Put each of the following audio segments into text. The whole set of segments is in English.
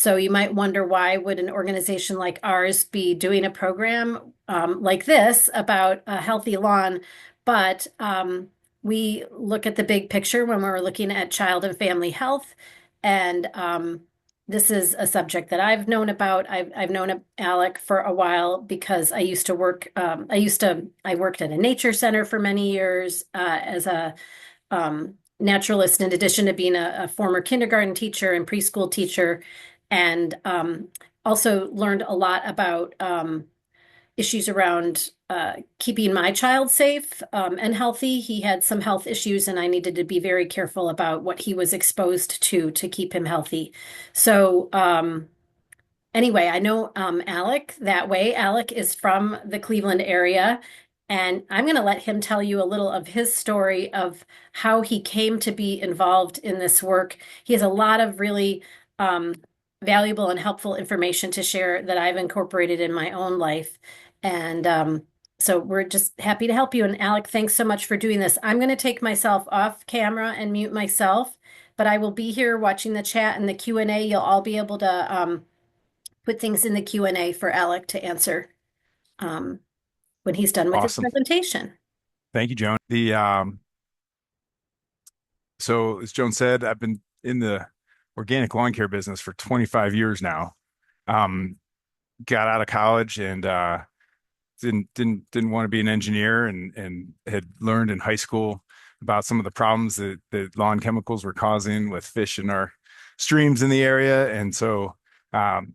So you might wonder, why would an organization like ours be doing a program like this about a healthy lawn? But we look at the big picture when we're looking at child and family health. And this is a subject that I've known about. I've known Alec for a while because I used to work, I worked at a nature center for many years as a naturalist, in addition to being a former kindergarten teacher and preschool teacher, and also learned a lot about issues around keeping my child safe and healthy. He had some health issues, and I needed to be very careful about what he was exposed to keep him healthy. So, anyway, I know Alec that way. Alec is from the Cleveland area, and I'm going to let him tell you a little of his story of how he came to be involved in this work. He has a lot of really valuable and helpful information to share that I've incorporated in my own life. And so we're just happy to help you. And Alec, thanks so much for doing this. I'm going to take myself off camera and mute myself, but I will be here watching the chat and the Q&A. You'll all be able to put things in the Q&A for Alec to answer um, when he's done with his Awesome. presentation. Thank you, Joan. So as Joan said, I've been in the organic lawn care business for 25 years now. Um, got out of college and didn't want to be an engineer and had learned in high school about some of the problems that lawn chemicals were causing with fish in our streams in the area. And so um,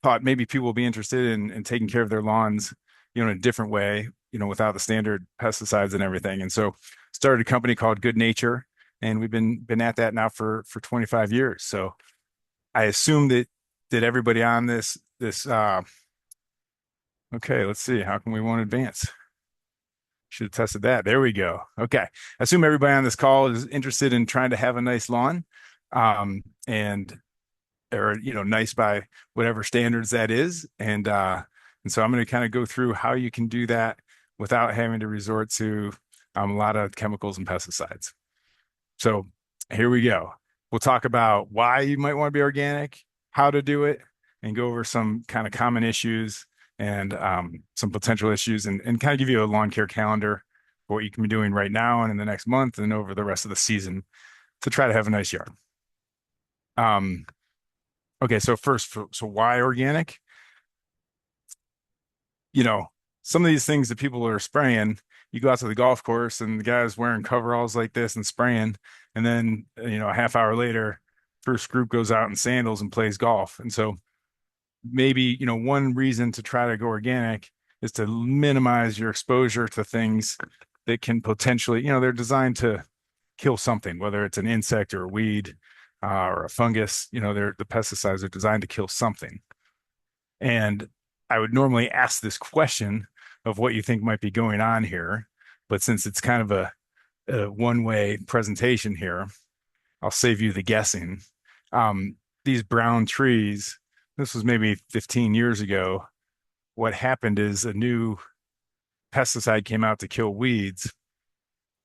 thought maybe people will be interested in taking care of their lawns, in a different way, without the standard pesticides and everything. And so started a company called Good Nature, and we've been at that now for 25 years. So I assume that everybody on this okay, let's see, how can we want to advance? Should have tested that. There we go. Okay. I assume everybody on this call is interested in trying to have a nice lawn. And or nice by whatever standards that is. And so I'm going to kind of go through how you can do that without having to resort to a lot of chemicals and pesticides. So here we go. We'll talk about why you might want to be organic, how to do it, and go over some kind of common issues and some potential issues, and kind of give you a lawn care calendar for what you can be doing right now and in the next month and over the rest of the season to try to have a nice yard. Okay, so first, so why organic? Some of these things that people are spraying, you go out to the golf course and the guy's wearing coveralls like this and spraying, and then a half hour later, first group goes out in sandals and plays golf. And so maybe one reason to try to go organic is to minimize your exposure to things that can potentially, they're designed to kill something, whether it's an insect or a weed or a fungus. The pesticides are designed to kill something. And I would normally ask this question of what you think might be going on here, but since it's kind of a one-way presentation here, I'll save you the guessing. These brown trees, this was maybe 15 years ago. What happened is a new pesticide came out to kill weeds,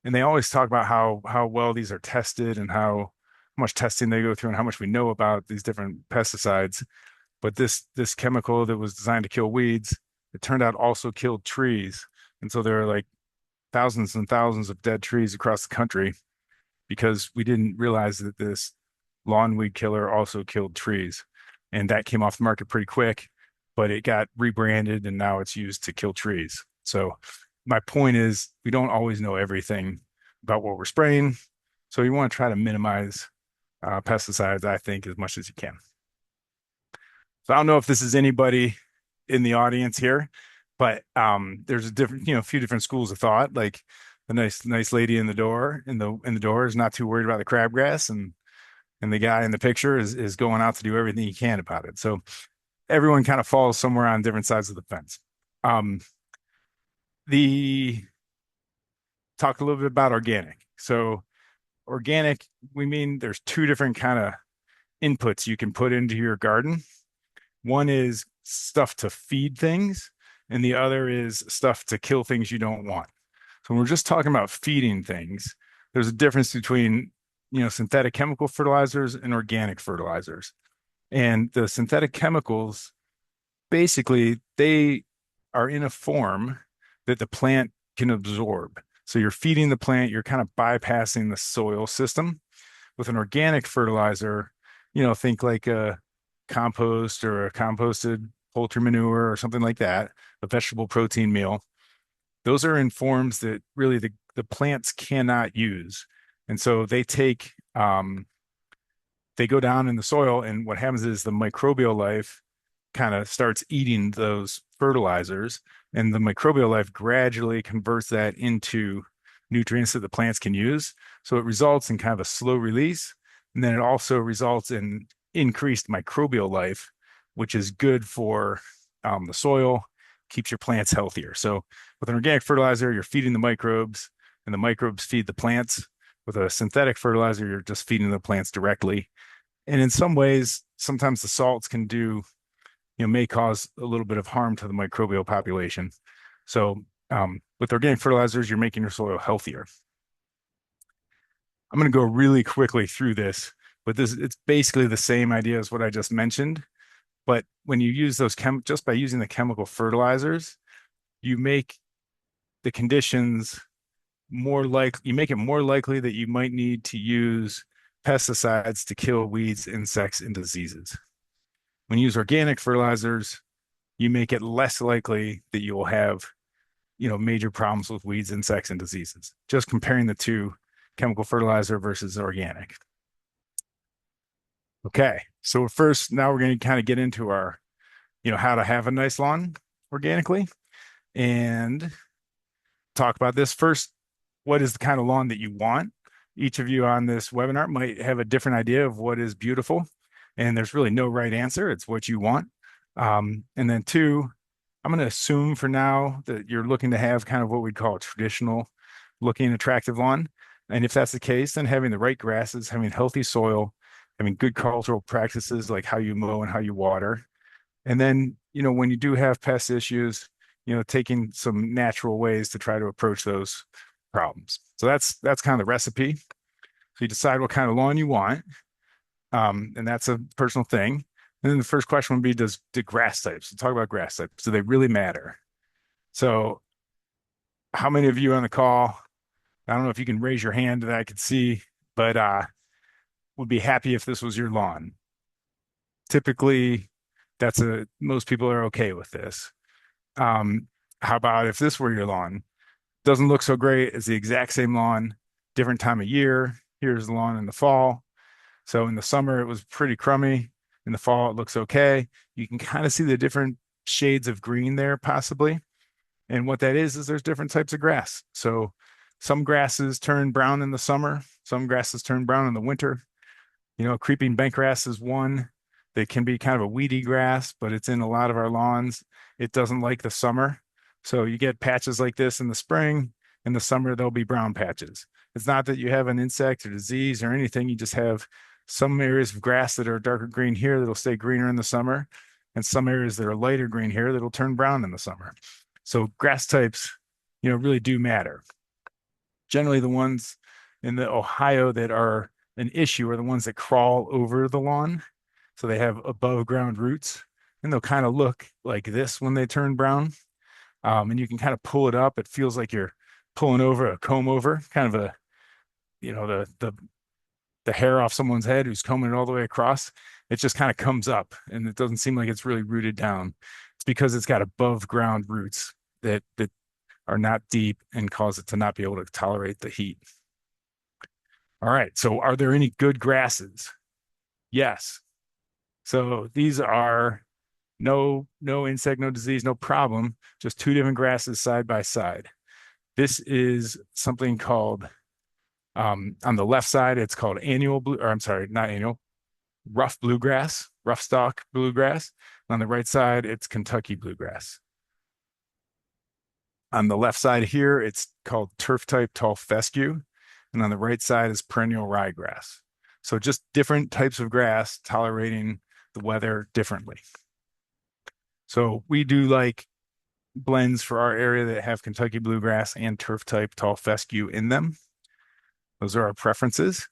and they always talk about how well these are tested and how much testing they go through and how much we know about these different pesticides. But this chemical that was designed to kill weeds, it turned out also killed trees. And so there are like thousands and thousands of dead trees across the country because we didn't realize that this lawn weed killer also killed trees. And that came off the market pretty quick, but it got rebranded and now it's used to kill trees. So my point is we don't always know everything about what we're spraying. So you want to try to minimize pesticides, I think, as much as you can. So I don't know if this is anybody in the audience here, but there's a few different schools of thought. Like the nice lady in the door is not too worried about the crabgrass, and the guy in the picture is going out to do everything he can about it. So everyone kind of falls somewhere on different sides of the fence. The talk a little bit about organic. So organic, we mean there's two different kind of inputs you can put into your garden. One is stuff to feed things, and the other is stuff to kill things you don't want. So when we're just talking about feeding things, there's a difference between, synthetic chemical fertilizers and organic fertilizers. And the synthetic chemicals, basically, they are in a form that the plant can absorb. So you're feeding the plant, you're kind of bypassing the soil system. With an organic fertilizer, think like a compost or a composted poultry manure or something like that, a vegetable protein meal. Those are in forms that really the plants cannot use. And so they go down in the soil, and what happens is the microbial life kind of starts eating those fertilizers, and the microbial life gradually converts that into nutrients that the plants can use. So it results in kind of a slow release, and then it also results in increased microbial life, which is good for the soil, keeps your plants healthier. So with an organic fertilizer, you're feeding the microbes, and the microbes feed the plants. With a synthetic fertilizer, you're just feeding the plants directly. And in some ways, sometimes the salts can may cause a little bit of harm to the microbial population. So with organic fertilizers, you're making your soil healthier. I'm going to go really quickly through this, but it's basically the same idea as what I just mentioned. But when you use just by using the chemical fertilizers, you make the conditions you make it more likely that you might need to use pesticides to kill weeds, insects, and diseases. When you use organic fertilizers, you make it less likely that you will have, major problems with weeds, insects, and diseases. Just comparing the two, chemical fertilizer versus organic. Okay, so first, now we're going to kind of get into our, how to have a nice lawn organically and talk about this. First, what is the kind of lawn that you want? Each of you on this webinar might have a different idea of what is beautiful, and there's really no right answer. It's what you want. And then two, I'm going to assume for now that you're looking to have kind of what we'd call a traditional looking attractive lawn. And if that's the case, then having the right grasses, having healthy soil, having good cultural practices like how you mow and how you water. And then, when you do have pest issues, taking some natural ways to try to approach those problems. So that's kind of the recipe. So you decide what kind of lawn you want, and that's a personal thing. And then the first question would be, do grass types? So talk about grass types. Do they really matter? So how many of you on the call? I don't know if you can raise your hand that I could see, but would be happy if this was your lawn. Typically, most people are okay with this. Um, how about if this were your lawn? Doesn't look so great. It's the exact same lawn, different time of year. Here's the lawn in the fall. So in the summer, it was pretty crummy. In the fall, it looks okay. You can kind of see the different shades of green there, possibly. And what that is there's different types of grass. So some grasses turn brown in the summer, some grasses turn brown in the winter. Creeping bentgrass is one that can be kind of a weedy grass, but it's in a lot of our lawns. It doesn't like the summer. So you get patches like this in the spring. In the summer, there'll be brown patches. It's not that you have an insect or disease or anything. You just have some areas of grass that are darker green here that'll stay greener in the summer, and some areas that are lighter green here that'll turn brown in the summer. So grass types, really do matter. Generally, the ones in the Ohio that are an issue are the ones that crawl over the lawn. So they have above ground roots, and they'll kind of look like this when they turn brown. And you can kind of pull it up. It feels like you're pulling over a comb over, kind of the hair off someone's head who's combing it all the way across. It just kind of comes up, and it doesn't seem like it's really rooted down. It's because it's got above ground roots that are not deep and cause it to not be able to tolerate the heat. All right. So are there any good grasses? Yes. So these are no insect, no disease, no problem, just two different grasses side by side. This is something called on the left side, it's called annual blue, or I'm sorry, not annual, rough bluegrass, rough stalk bluegrass. On the right side, it's Kentucky bluegrass. On the left side here, it's called turf type tall fescue. And on the right side is perennial ryegrass. So just different types of grass tolerating the weather differently. So we do like blends for our area that have Kentucky bluegrass and turf type tall fescue in them. Those are our preferences.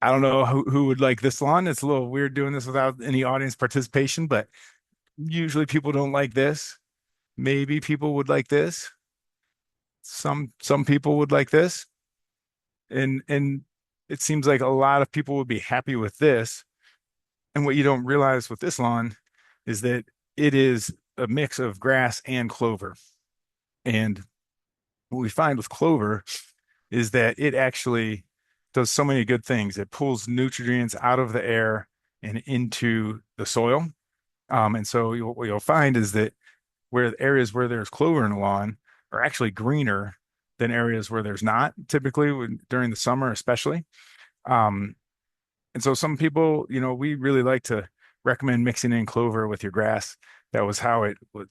I don't know who would like this lawn. It's a little weird doing this without any audience participation, but usually people don't like this. Maybe people would like this. Some people would like this. And it seems like a lot of people would be happy with this. And what you don't realize with this lawn is that it is a mix of grass and clover. And what we find with clover is that it actually does so many good things. It pulls nutrients out of the air and into the soil. And so what you'll find is that where areas where there's clover in the lawn are actually greener than areas where there's not, typically during the summer, especially. Um, and so some people, we really like to recommend mixing in clover with your grass. That was how it was,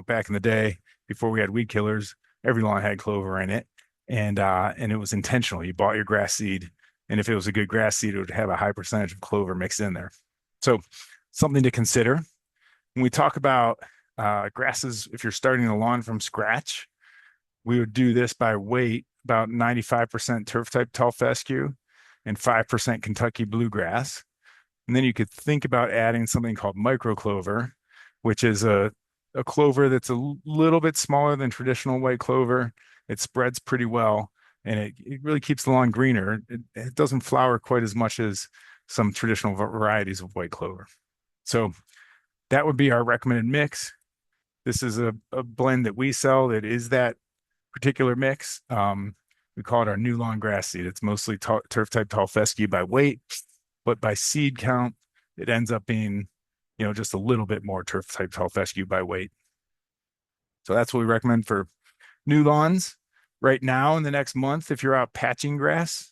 back in the day before we had weed killers. Every lawn had clover in it, and it was intentional. You bought your grass seed, and if it was a good grass seed, it would have a high percentage of clover mixed in there. So something to consider when we talk about grasses. If you're starting a lawn from scratch, we would do this by weight, about 95% turf type tall fescue and 5% Kentucky bluegrass. And then you could think about adding something called micro clover, which is a clover that's a little bit smaller than traditional white clover. It spreads pretty well and it really keeps the lawn greener. It doesn't flower quite as much as some traditional varieties of white clover. So that would be our recommended mix. This is a blend that we sell that is that particular mix. We call it our new lawn grass seed. It's mostly turf type tall fescue by weight, but by seed count, it ends up being, just a little bit more turf type tall fescue by weight. So that's what we recommend for new lawns right now in the next month. If you're out patching grass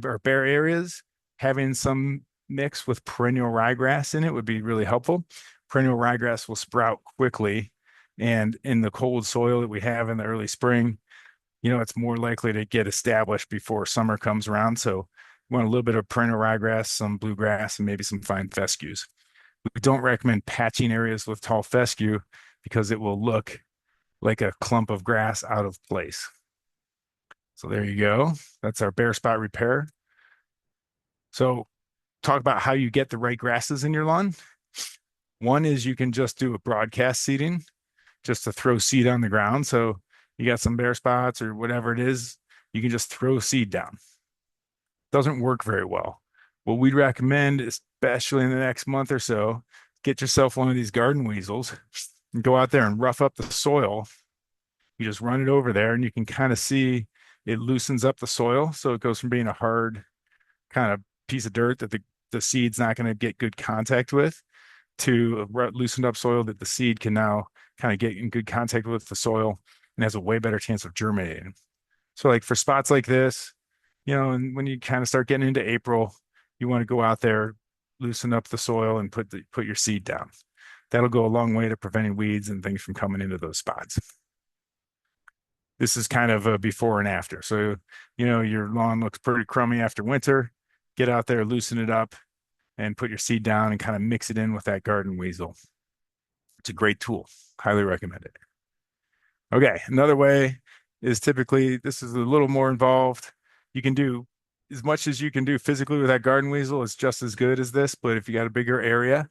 or bare areas, having some mix with perennial ryegrass in it would be really helpful. Perennial ryegrass will sprout quickly. And in the cold soil that we have in the early spring, it's more likely to get established before summer comes around. So we want a little bit of perennial ryegrass, some bluegrass, and maybe some fine fescues. We don't recommend patching areas with tall fescue because it will look like a clump of grass out of place. So there you go. That's our bare spot repair. So talk about how you get the right grasses in your lawn. One is you can just do a broadcast seeding, just to throw seed on the ground. So you got some bare spots or whatever it is, you can just throw seed down. Doesn't work very well. What we'd recommend, especially in the next month or so, get yourself one of these garden weasels and go out there and rough up the soil. You just run it over there and you can kind of see it loosens up the soil. So it goes from being a hard kind of piece of dirt that the seed's not going to get good contact with to a loosened up soil that the seed can now kind of get in good contact with the soil and has a way better chance of germinating. So like for spots like this, and when you kind of start getting into April, you want to go out there, loosen up the soil and put your seed down. That'll go a long way to preventing weeds and things from coming into those spots. This is kind of a before and after. So, your lawn looks pretty crummy after winter. Get out there, loosen it up, and put your seed down and kind of mix it in with that garden weasel. It's a great tool. Highly recommend it. Okay, another way is typically this is a little more involved. You can do as much as you can do physically with that garden weasel is just as good as this, but if you got a bigger area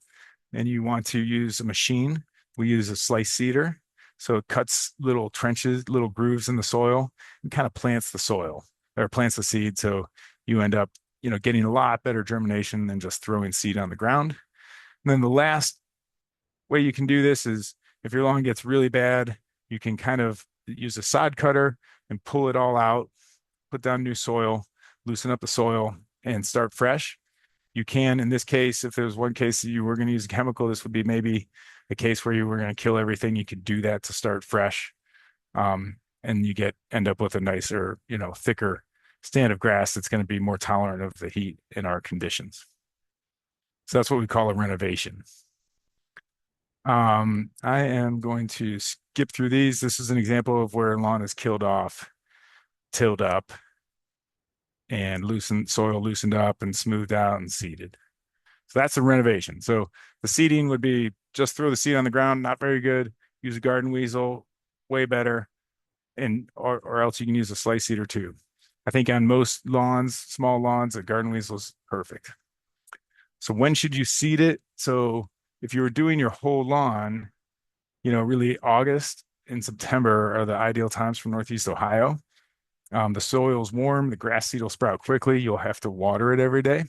and you want to use a machine, we use a slice seeder. So it cuts little trenches, little grooves in the soil and kind of plants the soil or plants the seed. So you end up, getting a lot better germination than just throwing seed on the ground. And then the last way you can do this is if your lawn gets really bad, you can kind of use a sod cutter and pull it all out, put down new soil, loosen up the soil, and start fresh. You can, in this case, if there was one case that you were going to use a chemical, this would be maybe a case where you were going to kill everything. You could do that to start fresh. And you end up with a nicer, thicker stand of grass that's going to be more tolerant of the heat in our conditions. So that's what we call a renovation. I am going to skip through these. This is an example of where lawn is killed off, tilled up, and soil loosened up and smoothed out and seeded. So that's a renovation. So the seeding would be just throw the seed on the ground, not very good. Use a garden weasel, way better. Or else you can use a slice seeder too. I think on most lawns, small lawns, a garden weasel is perfect. So when should you seed it? So if you were doing your whole lawn, really August and September are the ideal times for Northeast Ohio. The soil's warm, the grass seed will sprout quickly. You'll have to water it every day,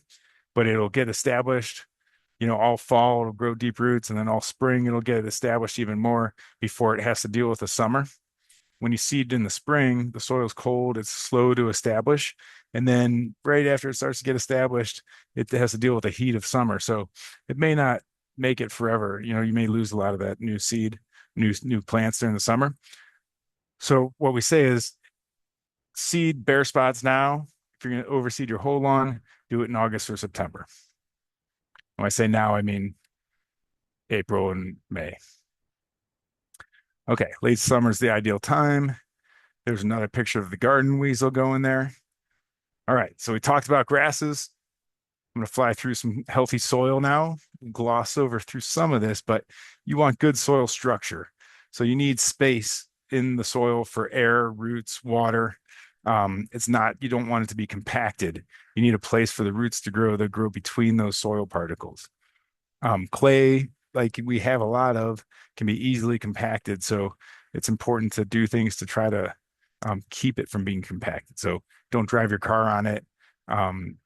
but it'll get established. All fall, it'll grow deep roots, and then all spring, it'll get established even more before it has to deal with the summer. When you seed in the spring, the soil's cold, it's slow to establish. And then right after it starts to get established, it has to deal with the heat of summer. So it may not make it forever. You may lose a lot of that new seed, new plants during the summer. So what we say is seed bare spots now. If you're going to overseed your whole lawn, do it in August or September. When I say now, I mean April and May. Okay, late summer is the ideal time. There's another picture of the garden weasel going there. All right, so we talked about grasses. I'm going to fly through some healthy soil now, gloss over through some of this, but you want good soil structure. So you need space in the soil for air, roots, water. You don't want it to be compacted. You need a place for the roots to grow that grow between those soil particles. Clay, like we have a lot of, can be easily compacted. So it's important to do things to try to keep it from being compacted. So don't drive your car on it. Um,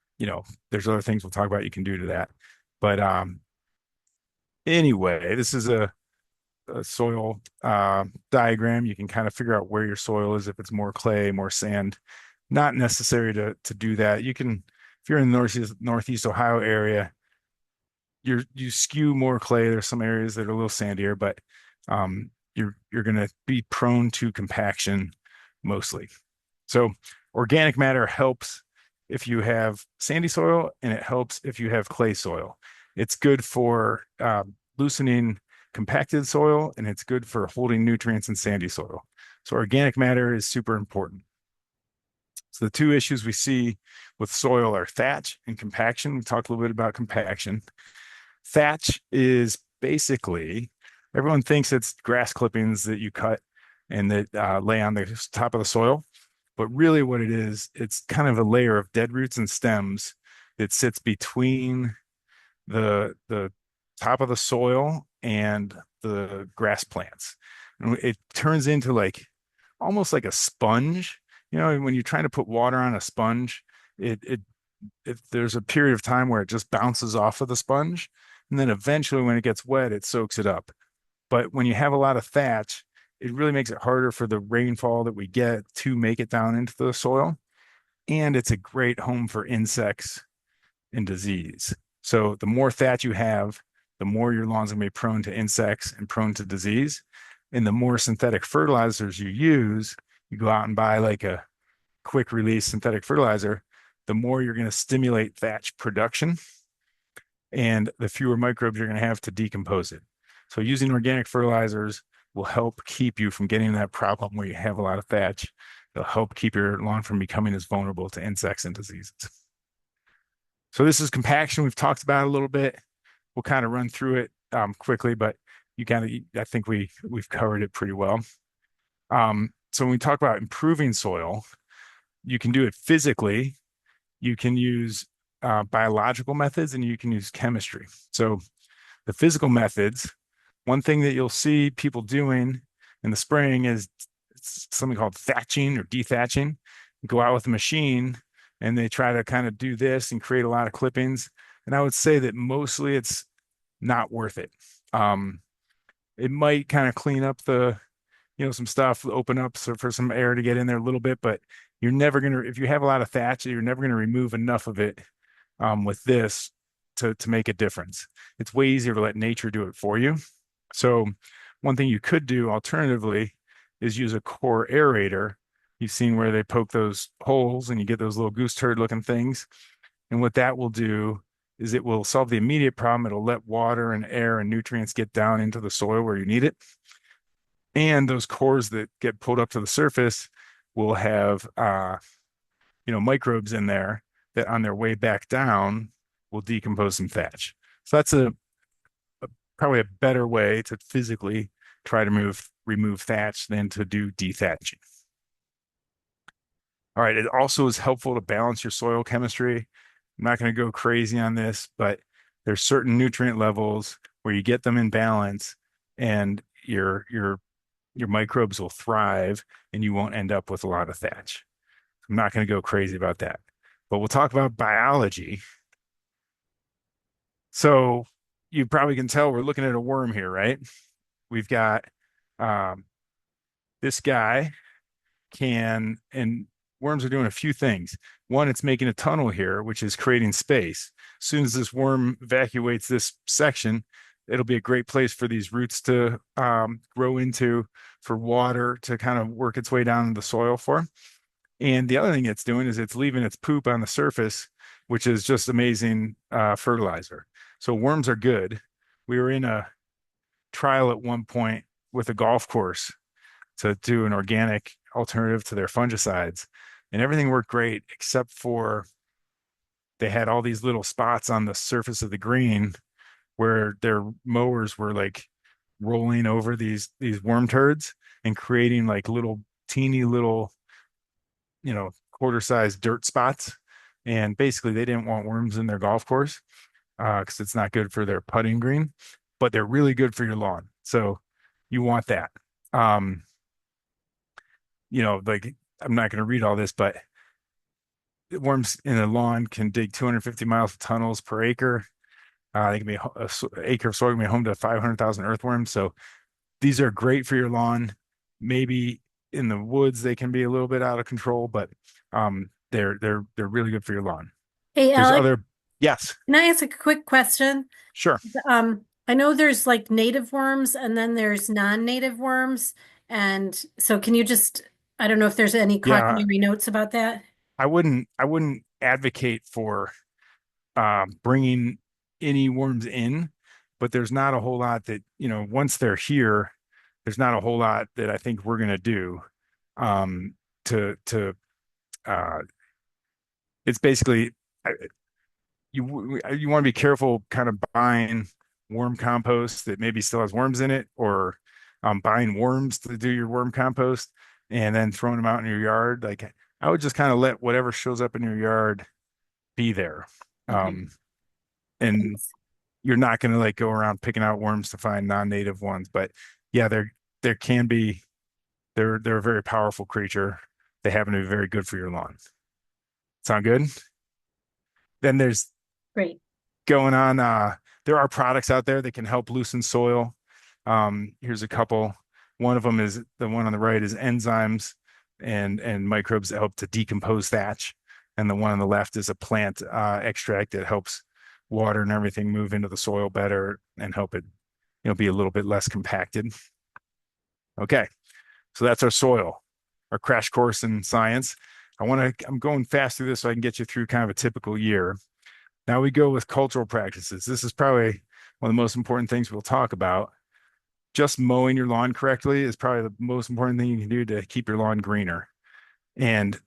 there's other things we'll talk about you can do to that. But anyway, this is a soil diagram. You can kind of figure out where your soil is, if it's more clay, more sand. Not necessary to do that. You can, if you're in the Northeast Ohio area, you skew more clay. There's some areas that are a little sandier, but you're going to be prone to compaction mostly. So organic matter helps if you have sandy soil, and it helps if you have clay soil. It's good for loosening compacted soil, and it's good for holding nutrients in sandy soil. So organic matter is super important. So the two issues we see with soil are thatch and compaction. We talked a little bit about compaction. Thatch is basically, everyone thinks it's grass clippings that you cut and that lay on the top of the soil. But really what it is, it's kind of a layer of dead roots and stems that sits between the top of the soil and the grass plants. And it turns into like almost like a sponge. When you're trying to put water on a sponge, there's a period of time where it just bounces off of the sponge. And then eventually when it gets wet, it soaks it up. But when you have a lot of thatch, it really makes it harder for the rainfall that we get to make it down into the soil. And it's a great home for insects and disease. So the more thatch you have, the more your lawn's gonna be prone to insects and prone to disease. And the more synthetic fertilizers you go out and buy like a quick release synthetic fertilizer, the more you're going to stimulate thatch production and the fewer microbes you're going to have to decompose it. So using organic fertilizers will help keep you from getting that problem where you have a lot of thatch. It'll help keep your lawn from becoming as vulnerable to insects and diseases. So this is compaction. We've talked about it a little bit. We'll kind of run through it quickly, but I think we've covered it pretty well. So when we talk about improving soil, you can do it physically. You can use biological methods, and you can use chemistry. So the physical methods, one thing that you'll see people doing in the spring is something called thatching or dethatching. You go out with a machine and they try to kind of do this and create a lot of clippings. And I would say that mostly it's not worth it. It might kind of clean up some stuff, open up for some air to get in there a little bit, but you're never going to, if you have a lot of thatch, you're never going to remove enough of it with this to make a difference. It's way easier to let nature do it for you. So one thing you could do alternatively is use a core aerator. You've seen where they poke those holes and you get those little goose turd looking things. And what that will do is it will solve the immediate problem. It'll let water and air and nutrients get down into the soil where you need it. And those cores that get pulled up to the surface will have microbes in there that on their way back down will decompose some thatch. So that's probably a better way to physically try to remove thatch than to do dethatching. All right. It also is helpful to balance your soil chemistry. I'm not going to go crazy on this, but there's certain nutrient levels where you get them in balance and your microbes will thrive and you won't end up with a lot of thatch. I'm not going to go crazy about that. But we'll talk about biology. So you probably can tell we're looking at a worm here, right? We've got um, this guy and worms are doing a few things. One, it's making a tunnel here, which is creating space. As soon as this worm evacuates this section, it'll be a great place for these roots to grow into, for water to kind of work its way down in the soil for. And the other thing it's doing is it's leaving its poop on the surface, which is just amazing fertilizer. So worms are good. We were in a trial at one point with a golf course to do an organic alternative to their fungicides. And everything worked great except for they had all these little spots on the surface of the green where their mowers were like rolling over these worm turds and creating like little teeny little, quarter-sized dirt spots. And basically they didn't want worms in their golf course because it's not good for their putting green, but they're really good for your lawn. So you want that. Um, like I'm not going to read all this, but worms in a lawn can dig 250 miles of tunnels per acre. They can be acre of soil can be home to 500,000 earthworms. So these are great for your lawn. Maybe in the woods they can be a little bit out of control, but they're really good for your lawn. Hey, There's Alec, other, yes, can I ask a quick question? sure, I know there's like native worms and then there's non-native worms. And so can you just, I don't know if there's any yeah. cautionary notes about that. I wouldn't advocate for bringing any worms in, but there's not a whole lot that, once they're here, there's not a whole lot that I think we're going to do um, to uh, it's basically you want to be careful kind of buying worm compost that maybe still has worms in it or buying worms to do your worm compost and then throwing them out in your yard. Like I would just kind of let whatever shows up in your yard be there. Okay. Um, and Thanks. you're not going to like go around picking out worms to find non-native ones, but yeah, there can be they're a very powerful creature. They happen to be very good for your lawn. Sound good? Then there's Great. going on. There are products out there that can help loosen soil. Here's a couple. One of them is the one on the right is enzymes and microbes that help to decompose thatch, and the one on the left is a plant extract that helps water and everything move into the soil better and help it, be a little bit less compacted. Okay, so that's our soil, our crash course in science. I'm going fast through this so I can get you through kind of a typical year. Now we go with cultural practices. This is probably one of the most important things we'll talk about. Just mowing your lawn correctly is probably the most important thing you can do to keep your lawn greener. And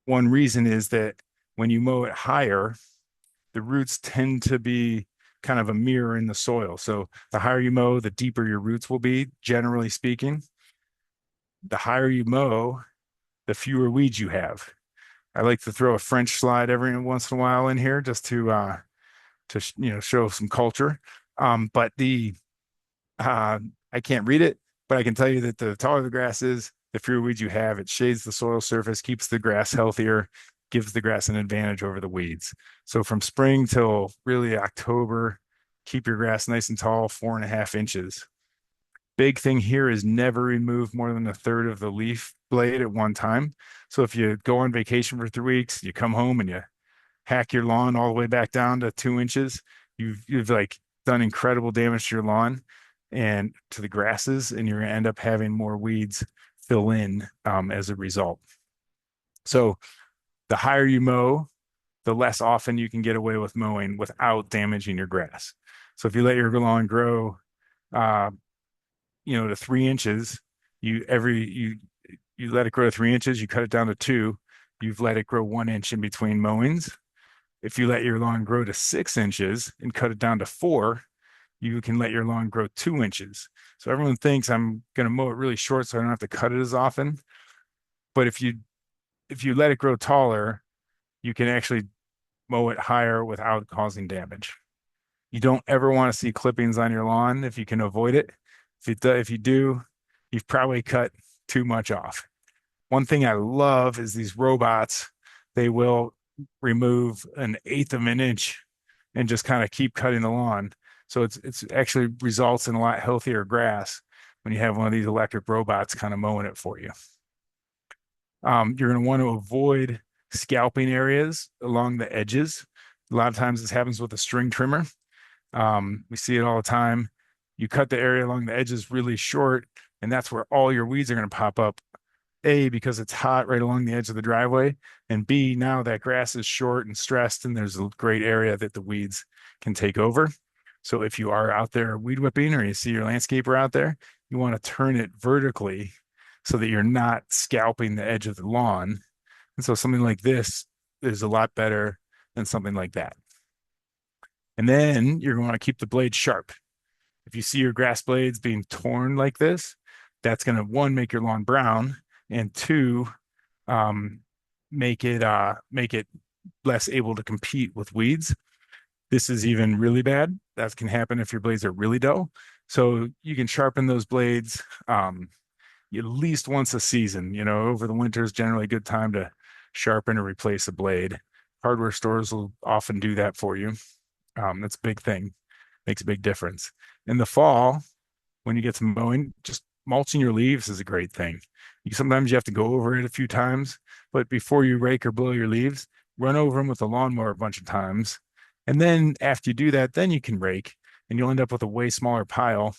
one reason is that when you mow it higher, the roots tend to be kind of a mirror in the soil. So the higher you mow, the deeper your roots will be, generally speaking. The higher you mow, the fewer weeds you have. I like to throw a French slide every once in a while in here just to show some culture. But the I can't read it, but I can tell you that the taller the grass is, the fewer weeds you have. It shades the soil surface, keeps the grass healthier, gives the grass an advantage over the weeds. So from spring till really October, keep your grass nice and tall, 4.5 inches. Big thing here is never remove more than a third of the leaf blade at one time. So if you go on vacation for 3 weeks, you come home and you hack your lawn all the way back down to 2 inches, you've like done incredible damage to your lawn and to the grasses, and you're going to end up having more weeds fill in as a result. So the higher you mow, the less often you can get away with mowing without damaging your grass. So if you let your lawn grow, uh, to 3 inches, you let it grow to 3 inches, you cut it down to two, you've let it grow 1 inch in between mowings. If you let your lawn grow to 6 inches and cut it down to four, you can let your lawn grow 2 inches. So everyone thinks I'm going to mow it really short so I don't have to cut it as often. But if you let it grow taller, you can actually mow it higher without causing damage. You don't ever want to see clippings on your lawn if you can avoid it. If you do, you've probably cut too much off. One thing I love is these robots. They will remove an eighth of an inch and just kind of keep cutting the lawn. So it's actually results in a lot healthier grass when you have one of these electric robots kind of mowing it for you. You're going to want to avoid scalping areas along the edges. A lot of times this happens with a string trimmer. We see it all the time. You cut the area along the edges really short, and that's where all your weeds are going to pop up. A, because it's hot right along the edge of the driveway, and B, now that grass is short and stressed, and there's a great area that the weeds can take over. So if you are out there weed whipping or you see your landscaper out there, you want to turn it vertically so that you're not scalping the edge of the lawn. And so something like this is a lot better than something like that. And then you're going to keep the blade sharp. If you see your grass blades being torn like this, that's going to one, make your lawn brown, and two, um, make it less able to compete with weeds. This is even really bad. That can happen if your blades are really dull. So you can sharpen those blades at least once a season. You know, over the winter is generally a good time to sharpen or replace a blade. Hardware stores will often do that for you. That's a big thing, makes a big difference. In the fall, when you get some mowing, just mulching your leaves is a great thing. Sometimes you have to go over it a few times, but before you rake or blow your leaves, run over them with a lawnmower a bunch of times. And then after you do that, then you can rake and you'll end up with a way smaller pile.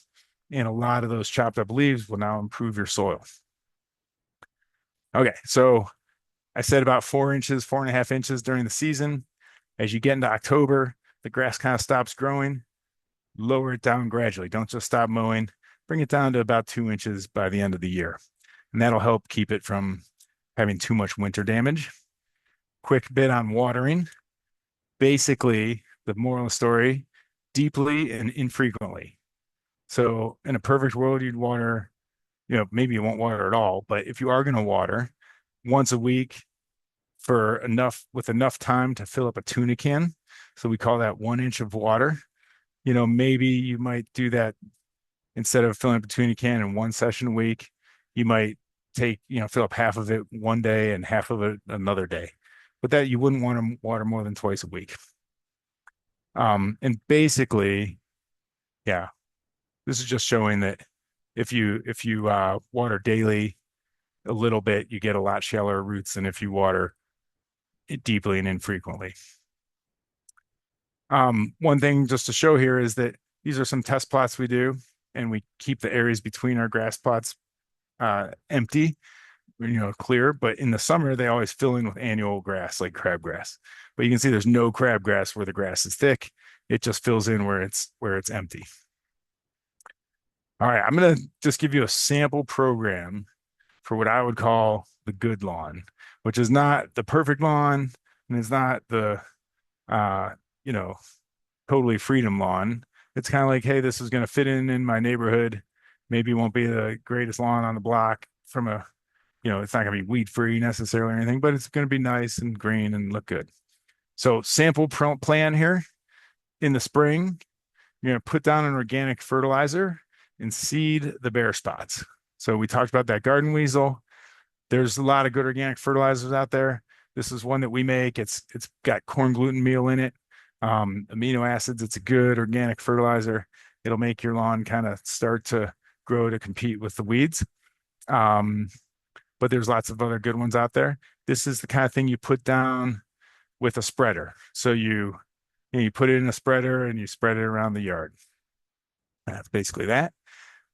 And a lot of those chopped up leaves will now improve your soil. Okay, so I said about 4 inches, 4.5 inches during the season. As you get into October, the grass kind of stops growing. Lower it down gradually. Don't just stop mowing. Bring it down to about 2 inches by the end of the year. And that'll help keep it from having too much winter damage. Quick bit on watering. Basically, the moral of the story, deeply and infrequently. So in a perfect world, you'd water, maybe you won't water at all, but if you are going to water once a week with enough time to fill up a tuna can. So we call that 1 inch of water. Maybe you might do that instead of filling up a tuna can in one session a week. You might fill up half of it one day and half of it another day. But that you wouldn't want to water more than twice a week. And basically, yeah, this is just showing that if you water daily a little bit, you get a lot shallower roots than if you water it deeply and infrequently. One thing just to show here is that these are some test plots we do, and we keep the areas between our grass plots empty, clear. But in the summer, they always fill in with annual grass like crabgrass. But you can see there's no crabgrass where the grass is thick. It just fills in where it's empty. All right, I'm gonna just give you a sample program for what I would call the good lawn, which is not the perfect lawn and it's not the uh, you know, totally freedom lawn. It's kind of like, hey, this is going to fit in my neighborhood. Maybe it won't be the greatest lawn on the block it's not going to be weed free necessarily or anything, but it's going to be nice and green and look good. So sample plan here in the spring, you're going to put down an organic fertilizer and seed the bare spots. So we talked about that garden weasel. There's a lot of good organic fertilizers out there. This is one that we make. It's got corn gluten meal in it, amino acids. It's a good organic fertilizer. It'll make your lawn kind of start to grow to compete with the weeds. Um, but there's lots of other good ones out there. This is the kind of thing you put down with a spreader. So you put it in a spreader and you spread it around the yard. That's basically that.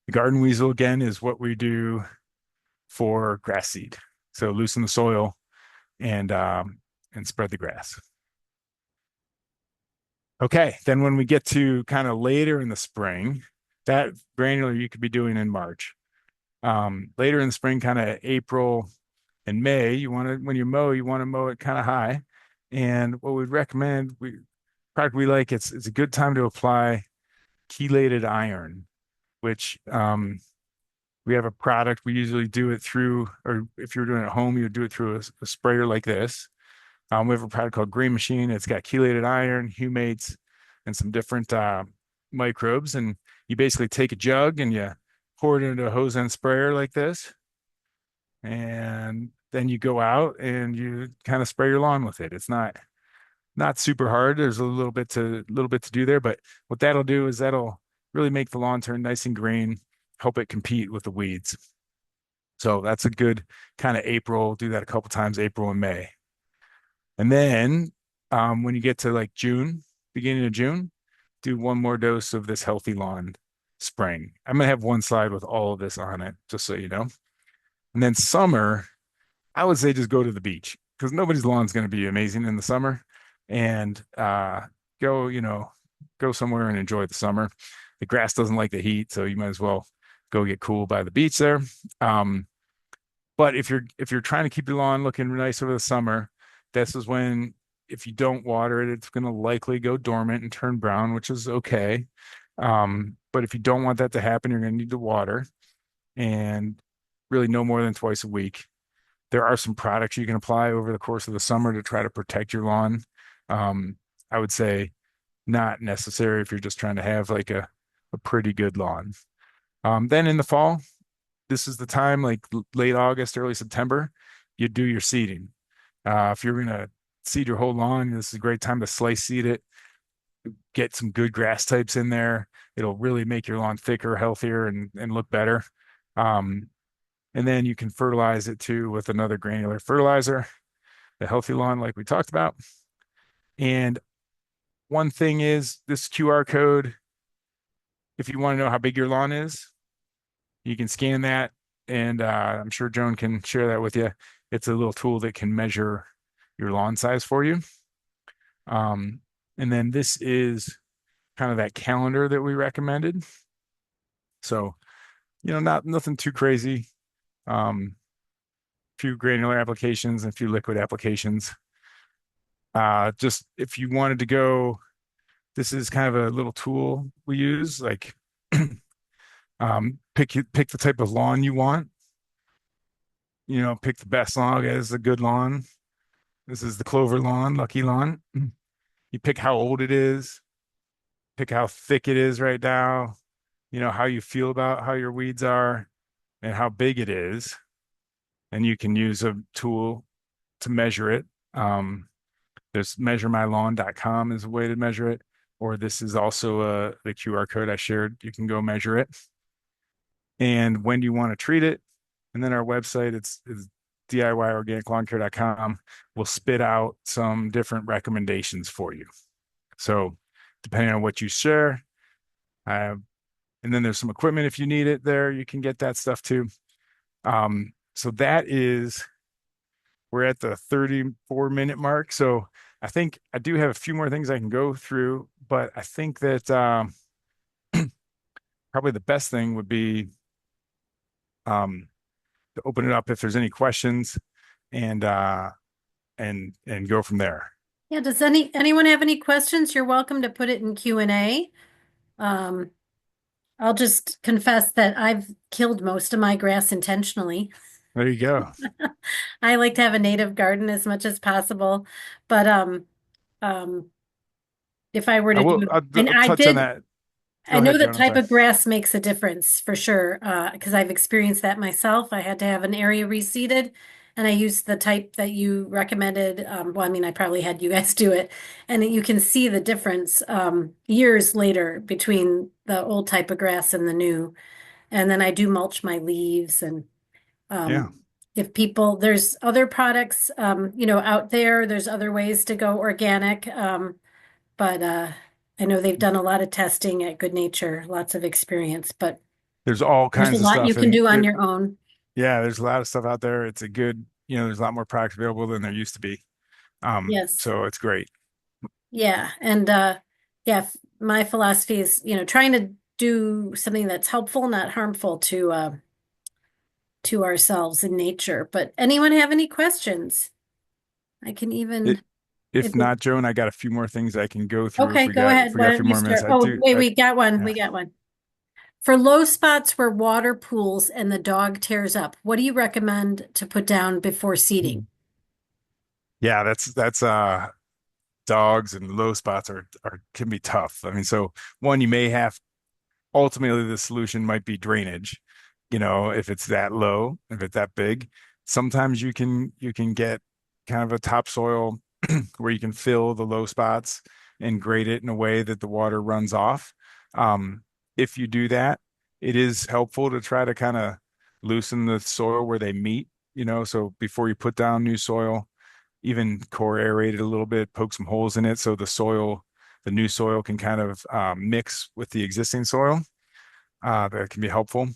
The garden weasel again is what we do for grass seed. So loosen the soil and spread the grass. Okay, then when we get to kind of later in the spring, that granular you could be doing in March. Later in the spring, kind of April and May, when you mow, you want to mow it kind of high. And what we'd recommend, product we like, it's a good time to apply chelated iron, which We have a product. We usually do it through, or if you're doing it at home, you would do it through a sprayer like this. We have a product called Green Machine. It's got chelated iron, humates, and some different microbes. And you basically take a jug and you pour it into a hose end sprayer like this, and then you go out and you kind of spray your lawn with it. It's not super hard. There's a little bit to do there, but what that'll do is that'll really make the lawn turn nice and green, help it compete with the weeds. So that's a good kind of April. Do that a couple times, April and May. And then when you get to like June, beginning of June, do one more dose of this healthy lawn spraying. I'm gonna have one slide with all of this on it, just so you know. And then summer, I would say just go to the beach because nobody's lawn is going to be amazing in the summer. And go, go somewhere and enjoy the summer. The grass doesn't like the heat, so you might as well go get cool by the beach there. Um, but if you're trying to keep your lawn looking nice over the summer, this is when if you don't water it, it's going to likely go dormant and turn brown, which is okay. But if you don't want that to happen, you're going to need to water and really no more than twice a week. There are some products you can apply over the course of the summer to try to protect your lawn. Um, I would say not necessary if you're just trying to have like a pretty good lawn. Then in the fall, this is the time, like late August, early September, you do your seeding. If you're gonna seed your whole lawn, this is a great time to slice seed it, get some good grass types in there. It'll really make your lawn thicker, healthier, and look better. Um, and then you can fertilize it too with another granular fertilizer, the healthy lawn, like we talked about. And one thing is this QR code, if you want to know how big your lawn is, you can scan that. And I'm sure Joan can share that with you. It's a little tool that can measure your lawn size for you. Um, and then this is kind of that calendar that we recommended. So, not nothing too crazy. Few granular applications and a few liquid applications. Just if you wanted to go, this is kind of a little tool we use, like pick the type of lawn you want. Pick the best lawn as a good lawn. This is the clover lawn, lucky lawn. You pick how old it is, pick how thick it is right now, how you feel about how your weeds are and how big it is. And you can use a tool to measure it. There's measuremylawn.com is a way to measure it, or this is also the QR code I shared. You can go measure it. And when do you want to treat it? And then our website, it's DIYorganicLawnCare.com, will spit out some different recommendations for you. So depending on what you share, and then there's some equipment if you need it there, you can get that stuff too. So we're at the 34-minute mark. So I think I do have a few more things I can go through, but I think that probably the best thing would be um, to open it up if there's any questions and and go from there. Yeah, does anyone have any questions? You're welcome to put it in Q&A. Um, I'll just confess that I've killed most of my grass intentionally. There you go. I like to have a native garden as much as possible, but um, if I were I to will. do, and I'll I touch on did, that. I Go know ahead, the Joan. I'm type sorry. of grass makes a difference for sure, because I've experienced that myself. I had to have an area reseeded, and I used the type that you recommended. Well, I mean, I probably had you guys do it, and you can see the difference years later between the old type of grass and the new. And then I do mulch my leaves, and Yeah. um, if people, there's other products, out there. There's other ways to go organic. But I know they've done a lot of testing at Good Nature, lots of experience, but There's all there's a kinds of lot you stuff, can and do on your own. yeah, there's a lot of stuff out there. It's a good, there's a lot more products available than there used to be. Yes. So it's great. Yeah. And yeah, my philosophy is, trying to do something that's helpful, not harmful to ourselves in nature. But anyone have any questions? I can It, even if if it, not, Joan, I got a few more things I can go through if okay, we go got if ahead. we Why got a few don't you more minutes. start? Oh, wait, we got one. Yeah. We got one. For low spots where water pools and the dog tears up, what do you recommend to put down before seeding? Yeah, that's dogs and low spots are can be tough. I mean, so one, you may have ultimately the solution might be drainage. If it's that low, if it's that big, sometimes you can get kind of a topsoil where you can fill the low spots and grade it in a way that the water runs off. Um, if you do that, it is helpful to try to kind of loosen the soil where they meet, so before you put down new soil, even core aerate it a little bit, poke some holes in it so the new soil can kind of mix with the existing soil. That can be helpful.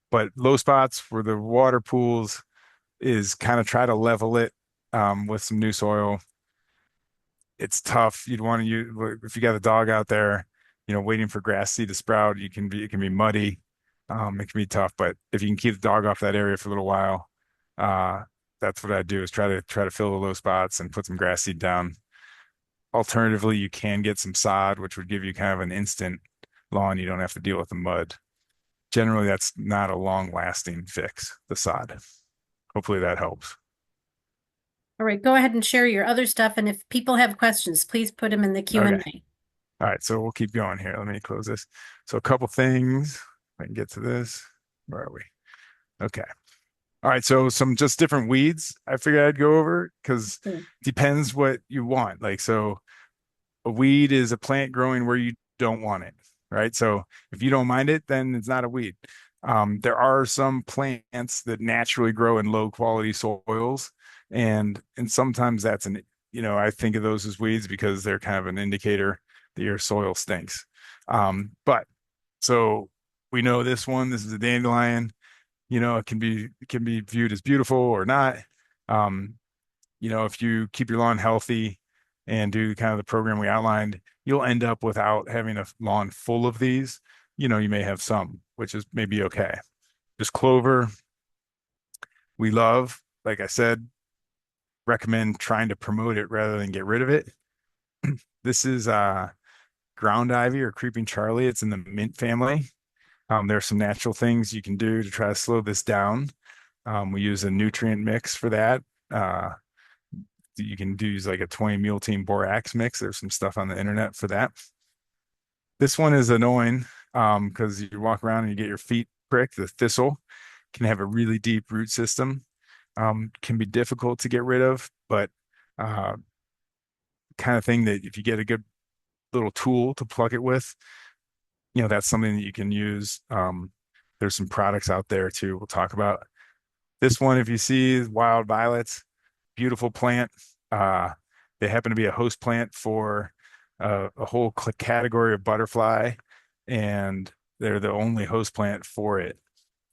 But low spots where the water pools is kind of try to level it with some new soil. It's tough. You'd want to use if you got a dog out there, waiting for grass seed to sprout. It can be muddy. It can be tough. But if you can keep the dog off that area for a little while, uh, that's what I do is try to fill the low spots and put some grass seed down. Alternatively, you can get some sod, which would give you kind of an instant lawn. You don't have to deal with the mud. Generally, that's not a long lasting fix, the sod. Hopefully that helps. All right, go ahead and share your other stuff. And if people have questions, please put them in the Okay. Q&A. All right. So we'll keep going here. Let me close this. So a couple things. If I can get to this. Where are we? Okay. All right. So some just different weeds I figured I'd go over because Mm. depends what you want. Like, so a weed is a plant growing where you don't want it, right? So if you don't mind it, then it's not a weed. There are some plants that naturally grow in low quality soils, and sometimes I think of those as weeds because they're kind of an indicator that your soil stinks. But so we know this one. This is a dandelion. It can be viewed as beautiful or not. Um, if you keep your lawn healthy and do kind of the program we outlined, you'll end up without having a lawn full of these. You may have some, which is maybe okay. Just clover, we love. Like I said, recommend trying to promote it rather than get rid of it. This is ground ivy or creeping Charlie. It's in the mint family. There's some natural things you can do to try to slow this down. We use a nutrient mix for that. Uh, you can use like a 20 mule team borax mix. There's some stuff on the internet for that. This one is annoying because you walk around and you get your feet pricked. The thistle can have a really deep root system, can be difficult to get rid of, but uh, kind of thing that if you get a good little tool to pluck it with, that's something that you can use. There's some products out there too. We'll talk about this one. If you see wild violets, beautiful plant. Uh, they happen to be a host plant for a whole category of butterfly, and they're the only host plant for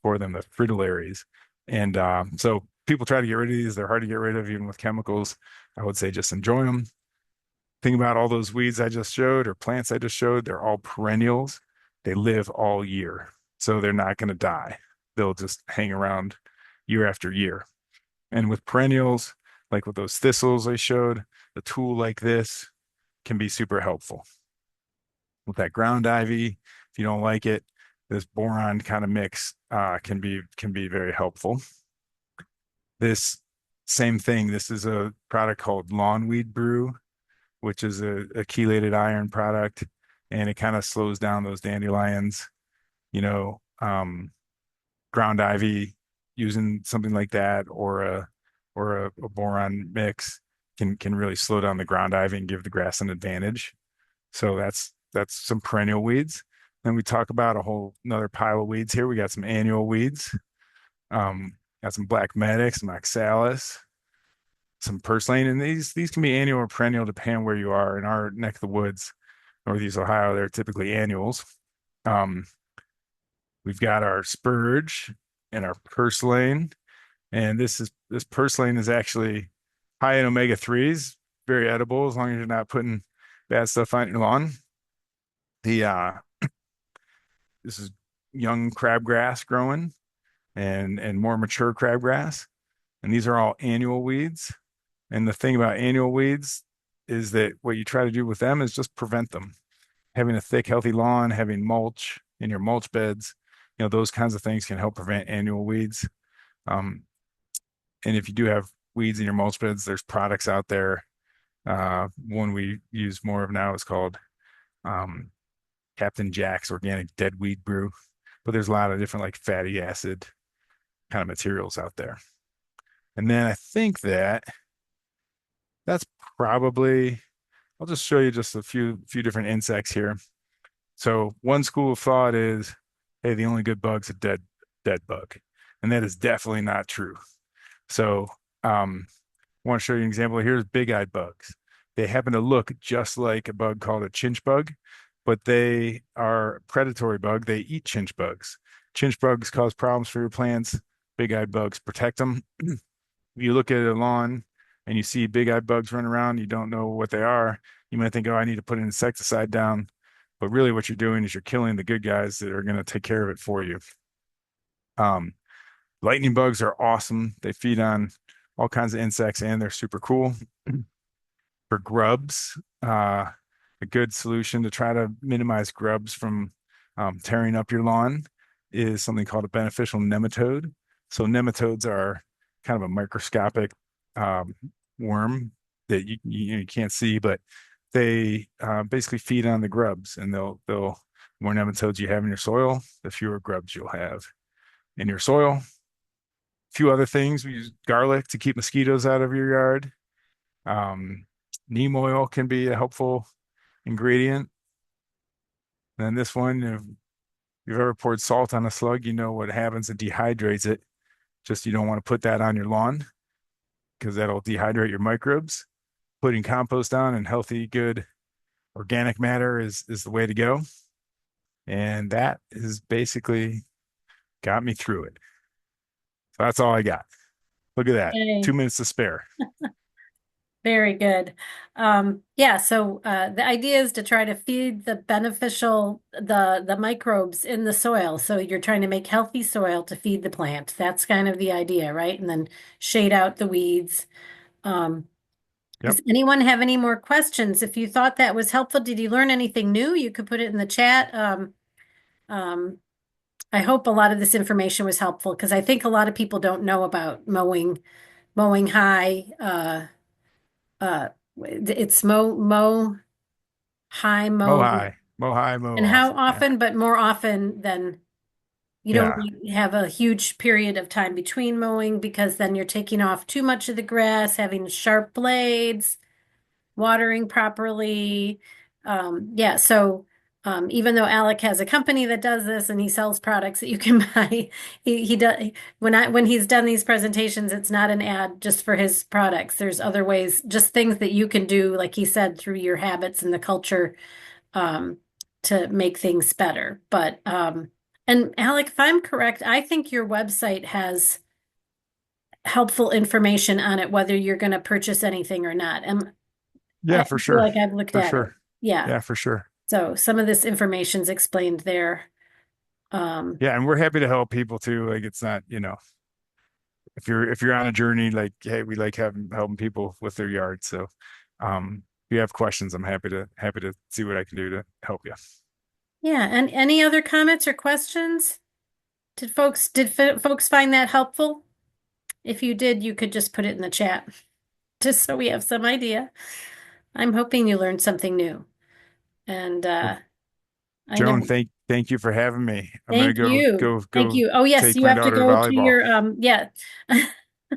them, the fritillaries. And so people try to get rid of these. They're hard to get rid of, even with chemicals. I would say just enjoy them. Think about all those weeds I just showed or plants I just showed. They're all perennials. They live all year, so they're not going to die. They'll just hang around year after year. And with perennials, like with those thistles I showed, a tool like this can be super helpful. With that ground ivy, if you don't like it, this boron kind of mix can be very helpful. This same thing, this is a product called Lawn Weed Brew, which is a chelated iron product, and it kind of slows down those dandelions. You know, ground ivy using something like that or a boron mix can really slow down the ground ivy and give the grass an advantage. So that's some perennial weeds. Then we talk about a whole another pile of weeds here. We got some annual weeds. Got some black medic, some oxalis, some purslane, and these can be annual or perennial depending on where you are. In our neck of the woods, Northeast Ohio, they're typically annuals. Um, we've got our spurge and our purslane. And this purslane is actually high in omega 3s, very edible as long as you're not putting bad stuff on your lawn. The This is young crabgrass growing and more mature crabgrass. And these are all annual weeds. And the thing about annual weeds is that what you try to do with them is just prevent them. Having a thick, healthy lawn, having mulch in your mulch beds, those kinds of things can help prevent annual weeds. Um, and if you do have weeds in your mulch beds, there's products out there. One we use more of now is called um, Captain Jack's Organic Dead Weed Brew. But there's a lot of different like fatty acid kind of materials out there. And then I think that's probably, I'll just show you just a few different insects here. So one school of thought is, hey, the only good bug's a dead bug. And that is definitely not true. So I want to show you an example. Here's big-eyed bugs. They happen to look just like a bug called a chinch bug, but they are a predatory bug. They eat chinch bugs. Chinch bugs cause problems for your plants. Big-eyed bugs protect them. You look at a lawn and you see big-eyed bugs running around, you don't know what they are. You might think, oh, I need to put an insecticide down. But really what you're doing is you're killing the good guys that are going to take care of it for you. Um, Lightning bugs are awesome. They feed on all kinds of insects and they're super cool. For grubs, a good solution to try to minimize grubs from tearing up your lawn is something called a beneficial nematode. So nematodes are kind of a microscopic um, worm that you can't see, but they basically feed on the grubs, and they'll more nematodes you have in your soil, the fewer grubs you'll have in your soil. A few other things: we use garlic to keep mosquitoes out of your yard. Um, Neem oil can be a helpful ingredient. And then this one, if you've ever poured salt on a slug, you know what happens. It dehydrates it. Just you don't want to put that on your lawn because that'll dehydrate your microbes. Putting compost down and healthy, good organic matter is the way to go. And that is basically got me through it. So that's all I got. Look at that. Yay. 2 minutes to spare. Very good. Yeah, so the idea is to try to feed the beneficial the microbes in the soil. So you're trying to make healthy soil to feed the plant. That's kind of the idea, right? And then shade out the weeds. Um, Yep. does anyone have any more questions? If you thought that was helpful, did you learn anything new? You could put it in the chat. Um, I hope a lot of this information was helpful because I think a lot of people don't know about mowing high. Uh, it's Mow mow, high, mow high, mow and how often. Yeah. often, but more often than you don't Yeah. want to have a huge period of time between mowing because then you're taking off too much of the grass, having sharp blades, watering properly. Yeah, so even though Alec has a company that does this and he sells products that you can buy, he does when he's done these presentations, it's not an ad just for his products. There's other ways, just things that you can do, like he said, through your habits and the culture um, to make things better. But and Alec, if I'm correct, I think your website has helpful information on it, whether you're going to purchase anything or not. I Yeah, for feel sure. like I've looked For at it. sure. Yeah. Yeah, for sure. So some of this information's explained there. Um, Yeah, and we're happy to help people too. Like it's not, if you're on a journey, like, hey, we like having helping people with their yard. So if you have questions, I'm happy to see what I can do to help you. yeah. And any other comments or questions? Did folks find that helpful? If you did, you could just put it in the chat, just so we have some idea. I'm hoping you learned something new. And Well, I know. Joan, thank you for having me. I'm gonna Thank go you. go Thank go you. Oh, yes, take you my have to daughter to go to volleyball. your yeah.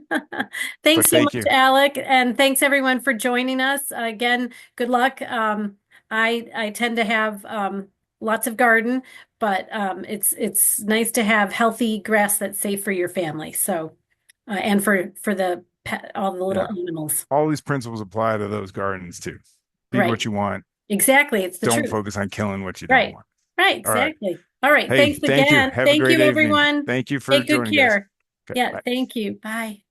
But Thanks so thank much, you. Alec, and thanks everyone for joining us. Again, good luck. I tend to have lots of garden, but it's nice to have healthy grass that's safe for your family. So and for the pet, all the little Yeah. animals. All these principles apply to those gardens too. Feed Right. what you want. Exactly. It's the Don't truth. focus on killing what you don't Right. want. Right. All right. Exactly. All right. Hey, Thanks thank you. again. Have a Thank great you, evening. everyone. Thank you for Take good joining, guys. care. Okay, Yeah. bye. Thank you. Bye.